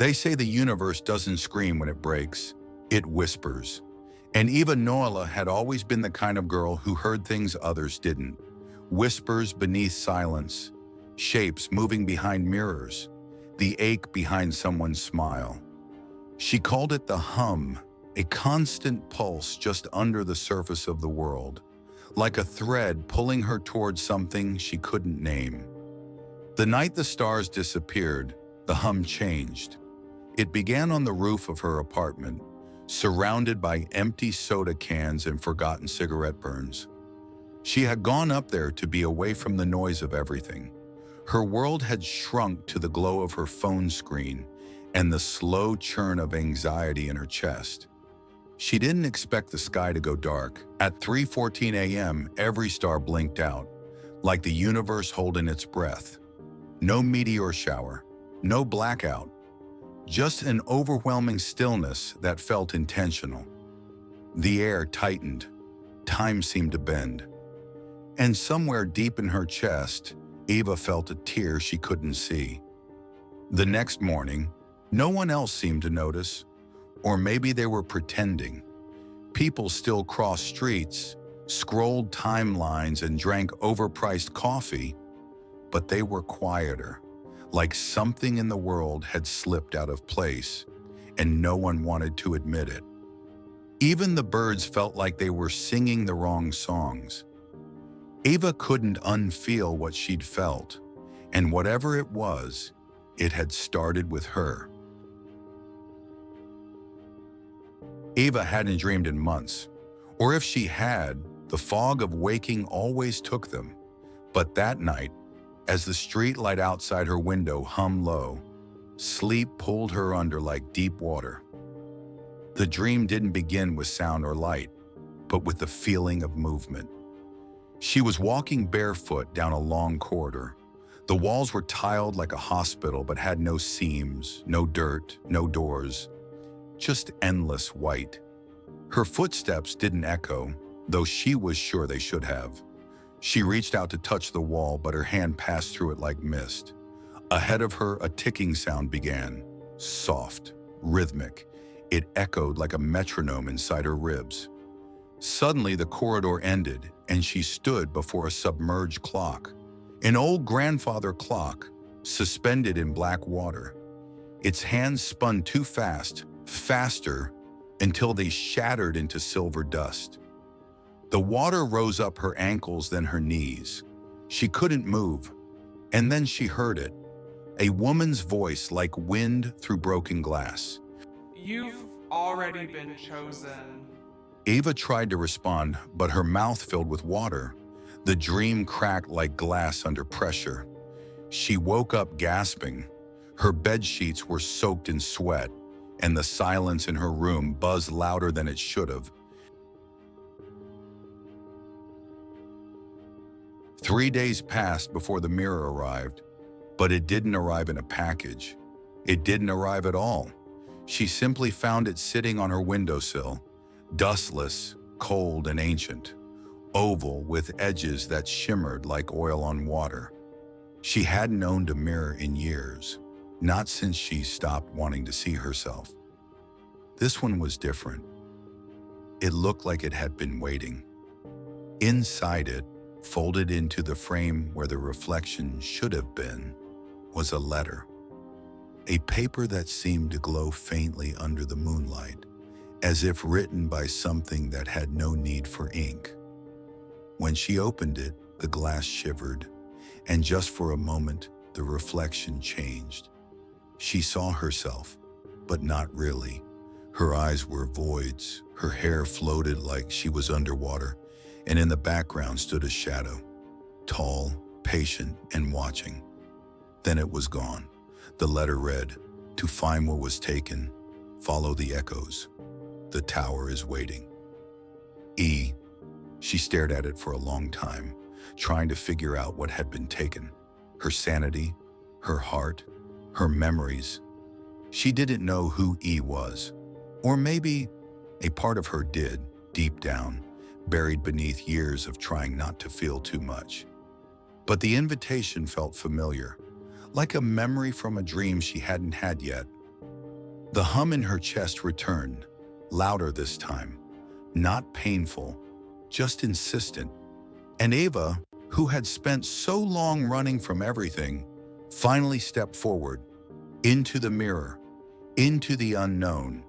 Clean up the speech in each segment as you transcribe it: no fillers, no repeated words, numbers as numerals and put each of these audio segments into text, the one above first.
They say the universe doesn't scream when it breaks, it whispers. And Eva Noelle had always been the kind of girl who heard things others didn't. Whispers beneath silence, shapes moving behind mirrors, the ache behind someone's smile. She called it the hum, a constant pulse just under the surface of the world, like a thread pulling her towards something she couldn't name. The night the stars disappeared, the hum changed. It began on the roof of her apartment, surrounded by empty soda cans and forgotten cigarette burns. She had gone up there to be away from the noise of everything. Her world had shrunk to the glow of her phone screen and the slow churn of anxiety in her chest. She didn't expect the sky to go dark. At 3:14 a.m., every star blinked out, like the universe holding its breath. No meteor shower, no blackout, just an overwhelming stillness that felt intentional. The air tightened, time seemed to bend. And somewhere deep in her chest, Eva felt a tear she couldn't see. The next morning, no one else seemed to notice, or maybe they were pretending. People still crossed streets, scrolled timelines, and drank overpriced coffee, but they were quieter, like something in the world had slipped out of place, and no one wanted to admit it. Even the birds felt like they were singing the wrong songs. Eva couldn't unfeel what she'd felt, and whatever it was, it had started with her. Eva hadn't dreamed in months, or if she had, the fog of waking always took them. But that night, as the street light outside her window hummed low, sleep pulled her under like deep water. The dream didn't begin with sound or light, but with the feeling of movement. She was walking barefoot down a long corridor. The walls were tiled like a hospital but had no seams, no dirt, no doors, just endless white. Her footsteps didn't echo, though she was sure they should have. She reached out to touch the wall, but her hand passed through it like mist. Ahead of her, a ticking sound began, soft, rhythmic. It echoed like a metronome inside her ribs. Suddenly, the corridor ended, and she stood before a submerged clock. An old grandfather clock, suspended in black water. Its hands spun too fast, faster, until they shattered into silver dust. The water rose up her ankles, then her knees. She couldn't move, and then she heard it, a woman's voice like wind through broken glass. You've already been chosen. Eva tried to respond, but her mouth filled with water. The dream cracked like glass under pressure. She woke up gasping. Her bed sheets were soaked in sweat, and the silence in her room buzzed louder than it should have. 3 days passed before the mirror arrived, but it didn't arrive in a package. It didn't arrive at all. She simply found it sitting on her windowsill, dustless, cold, and ancient, oval with edges that shimmered like oil on water. She hadn't owned a mirror in years, not since she stopped wanting to see herself. This one was different. It looked like it had been waiting. Inside it, folded into the frame where the reflection should have been, was a letter. A paper that seemed to glow faintly under the moonlight, as if written by something that had no need for ink. When she opened it, the glass shivered, and just for a moment, the reflection changed. She saw herself, but not really. Her eyes were voids, her hair floated like she was underwater, and in the background stood a shadow, tall, patient, and watching. Then it was gone. The letter read, "To find what was taken, follow the echoes. The tower is waiting." E. She stared at it for a long time, trying to figure out what had been taken. Her sanity, her heart, her memories. She didn't know who E was. Or maybe a part of her did, deep down, buried beneath years of trying not to feel too much. But the invitation felt familiar, like a memory from a dream she hadn't had yet. The hum in her chest returned, louder this time, not painful, just insistent. And Eva, who had spent so long running from everything, finally stepped forward, into the mirror, into the unknown,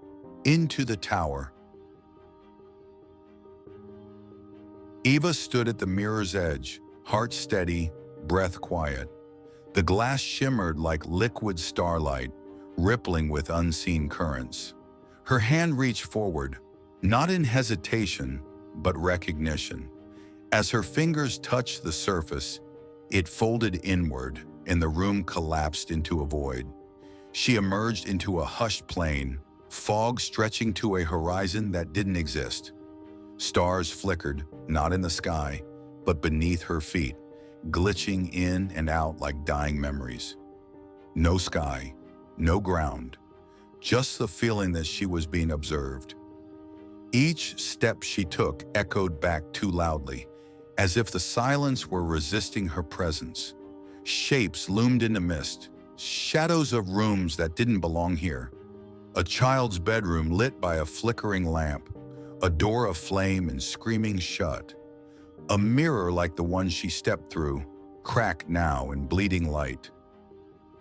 into the tower. Eva stood at the mirror's edge, heart steady, breath quiet. The glass shimmered like liquid starlight, rippling with unseen currents. Her hand reached forward, not in hesitation, but recognition. As her fingers touched the surface, it folded inward, and the room collapsed into a void. She emerged into a hushed plain, fog stretching to a horizon that didn't exist. Stars flickered, not in the sky, but beneath her feet, glitching in and out like dying memories. No sky, no ground, just the feeling that she was being observed. Each step she took echoed back too loudly, as if the silence were resisting her presence. Shapes loomed in the mist, shadows of rooms that didn't belong here. A child's bedroom lit by a flickering lamp, a door aflame and screaming shut. A mirror like the one she stepped through, cracked now in bleeding light.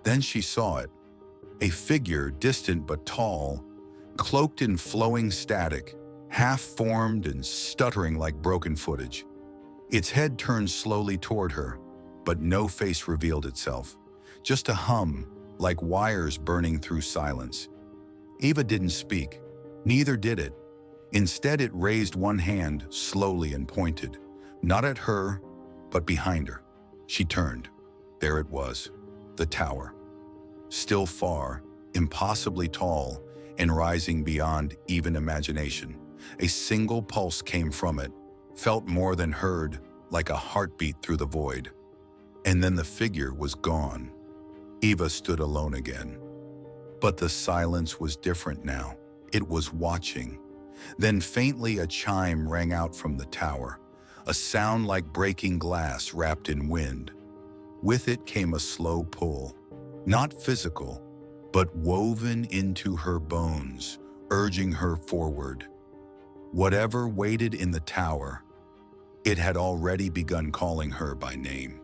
Then she saw it, a figure distant but tall, cloaked in flowing static, half-formed and stuttering like broken footage. Its head turned slowly toward her, but no face revealed itself. Just a hum, like wires burning through silence. Eva didn't speak, neither did it. Instead, it raised one hand slowly and pointed, not at her, but behind her. She turned. There it was, the tower. Still far, impossibly tall, and rising beyond even imagination. A single pulse came from it, felt more than heard, like a heartbeat through the void. And then the figure was gone. Eva stood alone again. But the silence was different now. It was watching. Then faintly a chime rang out from the tower, a sound like breaking glass wrapped in wind. With it came a slow pull, not physical, but woven into her bones, urging her forward. Whatever waited in the tower, it had already begun calling her by name.